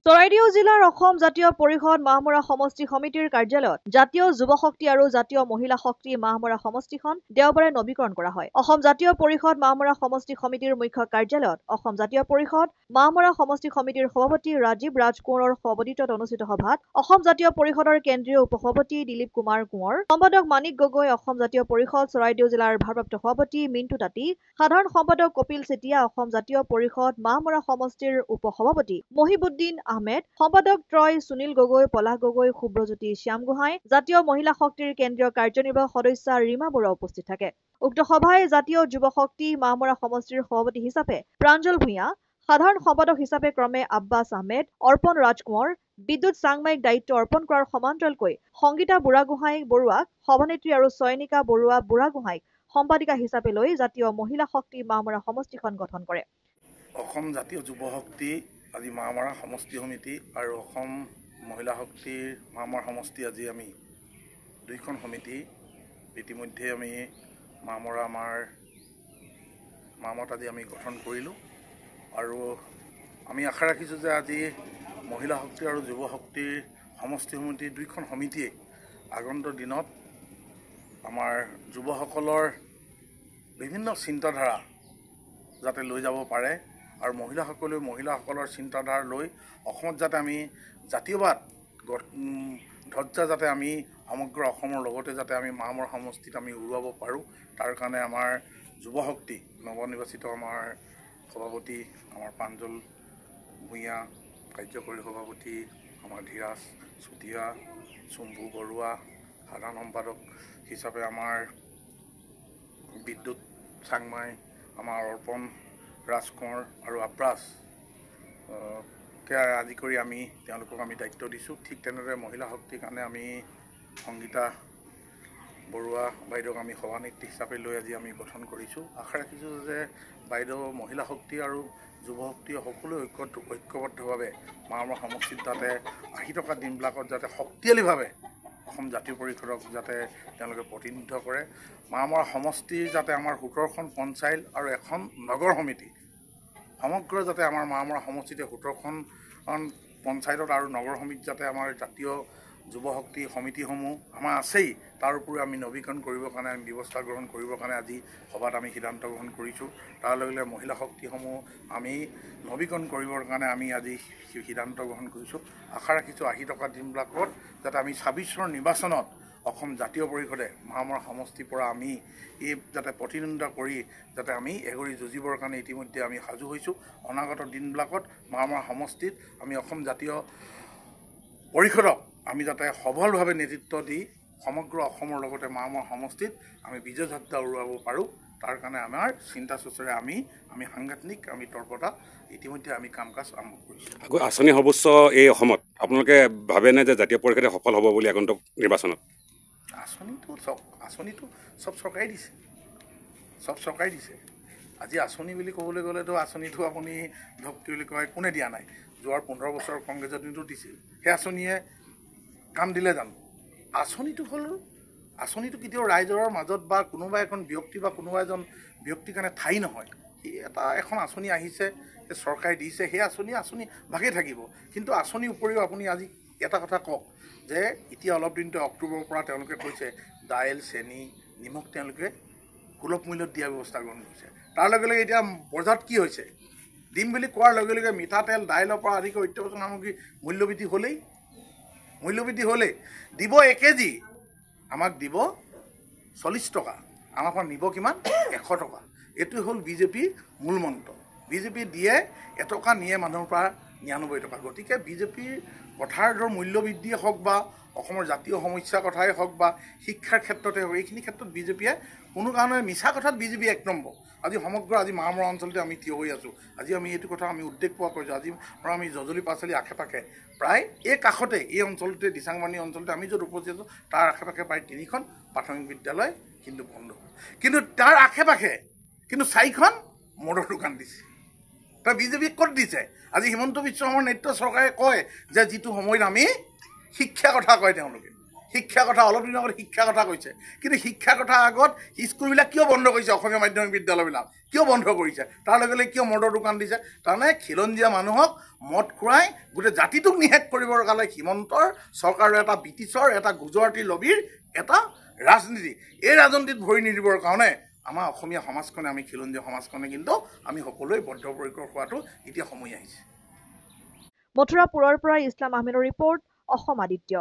চৰাইদেউ জিলাৰ অসম জাতীয় পৰিষদ মাহমৰা সমষ্টি সমিতিৰ কাৰ্যালয়ত জাতীয় যুৱ শক্তি আৰু জাতীয় মহিলা শক্তি মাহমৰা সমষ্টিখন দেওবাৰে নৱীকৰণ কৰা হয়। অসম জাতীয় পৰিষদ মাহমৰা সমষ্টি সমিতিৰ মুখ্য কাৰ্যালয়ত অসম জাতীয় পৰিষদ মাহমৰা সমষ্টি সমিতিৰ সভাপতি ৰাজীৱ ৰাজ কোঁৱৰৰ সভাপতিত্বত অনুষ্ঠিত সভাত অসম জাতীয় পৰিষদৰ কেন্দ্ৰীয় উপসভাপতি দিলীপ কুমাৰ কোঁৱৰ, সম্পাদক মানিক গগৈ, অসম জাতীয় পৰিষদ চৰাইদেউ জিলাৰ ভাৰপ্ৰাপ্ত সভাপতি মিণ্টু তাঁতী, সাধাৰণ সম্পাদক কপিল চেতিয়া, অসম জাতীয় পৰিষদ মাহমৰা সমষ্টিৰ উপসভাপতি মহিবুদ্দিন আহমেদ, সম্পাদক ত্ৰয় সুনীল গগৈ, পলাশ গগৈ, শুভ্ৰজ্যোতি শ্যাম গোহাঁই, জাতীয় মহিলা শক্তিৰ কেন্দ্ৰীয় কাৰ্যনিৰ্বাহক সদস্যা ৰীমা বৰা উপস্থিত থাকে। উক্ত সভাই জাতীয় যুৱ শক্তি মাহমৰা সমষ্টিৰ সভাপতি হিচাপে প্ৰাঞ্জল ভূঞা, সাধাৰণ সম্পাদক হিচাপে ক্ৰমে আব্বাছ আহমেদ, অৰ্পণ ৰাজ কোঁৱৰ, বিদ্যুৎ চাংমাইক দায়িত্ব অৰ্পণ কৰাৰ সমান্তৰালকৈ সংগীতা বুঢ়াগোহাঁই বৰুৱাক সভানেত্ৰী আৰু চয়নিকা বৰুৱা বুঢ়াগোহাঁইক সম্পাদিকা হিচাপে লৈ জাতীয় মহিলা শক্তি মাহমৰা সমষ্টিখন গঠন কৰে। অসম জাতীয় যুৱ শক্তি আজি মাহমৰা সমষ্টি সমিতি আৰু অসম মহিলা শক্তিৰ মাহমৰা সমষ্টি আজি আমি দুইখন সমিতি ইতিমধ্যে আমি মাহমৰাত আজি আমি গঠন কৰিলোঁ আৰু আমি আশা ৰাখিছোঁ যে আজি মহিলা শক্তি আৰু যুৱ শক্তিৰ সমষ্টি সমিতিৰ দুইখন সমিতিয়ে আগন্তুক দিনত আমাৰ যুৱসকলৰ বিভিন্ন চিন্তাধাৰা যাতে লৈ যাব পাৰে আৰু মহিলাসকলৰ চিন্তাধাৰা লৈ অসমত যাতে আমি জাতীয়বাদ ধ্বজা যাতে আমি সমগ্ৰ অসমৰ লগতে যাতে আমি মাহমৰা সমষ্টিত আমি উৰুৱাব পাৰোঁ, তাৰ কাৰণে আমাৰ যুৱ শক্তি নৱনিৰ্বাচিত আমাৰ সভাপতি আমাৰ প্ৰাঞ্জল ভূঞা, কাৰ্যকৰী সভাপতি আমাৰ ধীৰাজ চুতীয়া, চুম্ভু বৰুৱা, সাধাৰণ সম্পাদক হিচাপে আমাৰ বিদ্যুৎ চাংমাই, আমাৰ অৰ্পণ ৰাজ কোঁৱৰ আৰু আব্বাছ আদি কৰি তেওঁলোকক আমি দায়িত্ব দিছোঁ। ঠিক তেনেদৰে মহিলা শক্তিৰ কাৰণে আমি সংগীতা বৰুৱা বাইদেউক আমি সভানেত্ৰী হিচাপে লৈ আজি আমি গঠন কৰিছোঁ। আশা ৰাখিছোঁ যে বাইদেউ মহিলা শক্তি আৰু যুৱ শক্তিয়ে সকলোৱে ঐক্যবদ্ধভাৱে মাহমৰা সমষ্টিত যাতে আহি থকা দিনবিলাকত যাতে শক্তিশালীভাৱে অসম জাতীয় পৰিষদক যাতে তেওঁলোকে প্ৰতিনিধিত্ব কৰে। মাহমৰা সমষ্টিৰ যাতে আমাৰ 17খন পঞ্চায়ত আৰু এখন নগৰ সমিতি সমগ্ৰ যাতে আমাৰ মাহমৰা সমষ্টিতে 17খন পঞ্চায়তত আৰু নগৰ সমিতি যাতে আমাৰ জাতীয় যুৱ শক্তি সমিতিসমূহ আমাৰ আছেই, তাৰ উপৰিও আমি নৱীকৰণ কৰিবৰ কাৰণে আমি ব্যৱস্থা গ্ৰহণ কৰিবৰ কাৰণে আজি সভাত আমি সিদ্ধান্ত গ্ৰহণ কৰিছোঁ। তাৰ লগে লগে মহিলা শক্তিসমূহ আমি নৱীকৰণ কৰিবৰ কাৰণে আমি আজি সিদ্ধান্ত গ্ৰহণ কৰিছোঁ। আশা ৰাখিছোঁ আহি থকা দিনবিলাকত যাতে আমি 26 চনৰ নিৰ্বাচনত অসম জাতীয় পৰিষদে মাহমৰা সমষ্টিৰ পৰা আমি যাতে প্ৰতিদ্বন্দ্বিতা কৰি যাতে আমি এগৰি যুঁজিবৰ কাৰণে ইতিমধ্যে আমি সাজু হৈছোঁ। অনাগত দিনবিলাকত মাহমৰা সমষ্টিত আমি অসম জাতীয় পৰিষদক আমি যাতে সবলভাৱে নেতৃত্ব দি সমগ্ৰ অসমৰ লগতে মাহমৰা সমষ্টিত আমি বিজয় যাত্ৰা উৰুৱাব পাৰোঁ, তাৰ কাৰণে আমাৰ চিন্তা চৰ্চাৰে আমি সাংগঠনিক আমি তৎপৰতা ইতিমধ্যে আমি কাম কাজ আৰম্ভ কৰিছোঁ। আঁচনি সৰ্বোচ্চ এই অসমত আপোনালোকে ভাবেনে যে জাতীয় পৰিষদে সফল হ'ব বুলি আগন্তুক নিৰ্বাচনত? আঁচনিটো চব চৰকাৰে দিছে। আজি আঁচনি বুলি ক'বলৈ গ'লেতো আঁচনিটো আপুনি ধৰক কি বুলি কয় কোনে দিয়া নাই? যোৱাৰ 15 বছৰ কংগ্ৰেছে দিছিল, সেই আঁচনিয়ে কাম দিলে জানো? আঁচনিটো কেতিয়াও ৰাইজৰ মাজত বা কোনোবা এখন ব্যক্তি বা কোনোবা এজন ব্যক্তিৰ কাৰণে ঠাই নহয়। এখন আঁচনি আহিছে, চৰকাৰে দিছে, সেই আঁচনি ভাগেই থাকিব। কিন্তু আঁচনিৰ উপৰিও আপুনি আজি এটা কথা কওক যে এতিয়া অলপ দিনতে অক্টোবৰৰ পৰা তেওঁলোকে কৈছে দাইল, চেনি, নিমখ তেওঁলোকে সুলভ মূল্যত দিয়াৰ ব্যৱস্থা গ্ৰহণ কৰিছে। তাৰ লগে লগে এতিয়া বজাৰত কি হৈছে? দিম বুলি কোৱাৰ লগে লগে মিঠাতেল, দাইলৰ পৰা আদি কৰি অত্যাৱশ্যক সামগ্ৰী মূল্যবৃদ্ধি হ'লেই দিব 1 কেজি, আমাক দিব 40 টকা, আমাৰ পৰা নিব কিমান? 100 টকা। এইটো হ'ল বিজেপিৰ মূল মন্ত্ৰ। বিজেপি দিয়ে 1 টকা, নিয়ে মানুহৰ পৰা 99 টকা। গতিকে বিজেপিৰ কথাৰ ধৰ মূল্যবৃদ্ধিয়ে হওক বা অসমৰ জাতীয় সমস্যাৰ কথাই হওক বা শিক্ষাৰ ক্ষেত্ৰতে হওক, এইখিনি ক্ষেত্ৰত বিজেপিয়ে কোনো কাৰণে মিছা কথাত বিজেপি 1 নম্বৰ। আজি মাহমৰা অঞ্চলতে আমি থিয় হৈ আছোঁ। আজি আমি এইটো কথা আমি উদ্বেগ পোৱা কৰিছোঁ। আজি আমি জজলি পাচলি আশে পাশে প্ৰায় এই কাষতে এই অঞ্চলতে দিচাংমানী অঞ্চলতে আমি য'ত উপস্থিত আছোঁ তাৰ আশে পাশে প্ৰায় 3খন প্ৰাথমিক বিদ্যালয় কিন্তু বন্ধ। কিন্তু তাৰ আশে পাশে 4খন মদৰ দোকান দিছে। বিজেপি ক'ত দিছে? আজি হিমন্ত বিশ্ব শৰ্মাৰ নেতৃত্বৰ চৰকাৰে কয় যে যিটো সময়ত আমি শিক্ষাৰ কথা কয় তেওঁলোকে শিক্ষাৰ কথা অলপ দিনৰ আগত শিক্ষাৰ কথা কৈছে কিন্তু শিক্ষাৰ কথা আগত স্কুলবিলাক কিয় বন্ধ কৰিছে অসমীয়া মাধ্যমিক বিদ্যালয়বিলাক কিয় বন্ধ কৰিছে তাৰ লগে লগে কিয় মদৰ দোকান দিছে তাৰমানে খিলঞ্জীয়া মানুহক মদ খুৱাই গোটেই জাতিটোক নিষেধ কৰিবৰ কাৰণে হিমন্তৰ চৰকাৰৰ এটা ব্ৰিটিছৰ এটা গুজৰাটী লবিৰ এটা ৰাজনীতি এই ৰাজনীতিত ভৰি নিদিবৰ কাৰণে আমাৰ অসমীয়া সমাজখনে আমি খিলঞ্জীয়া সমাজখনে কিন্তু আমি সকলোৱে বদ্ধপৰিকৰ হোৱাটো এতিয়া সময় আহিছে মথুৰাপুৰৰ পৰা ইছলাম আহমেদৰ ৰিপৰ্ট অসম আদিত্য।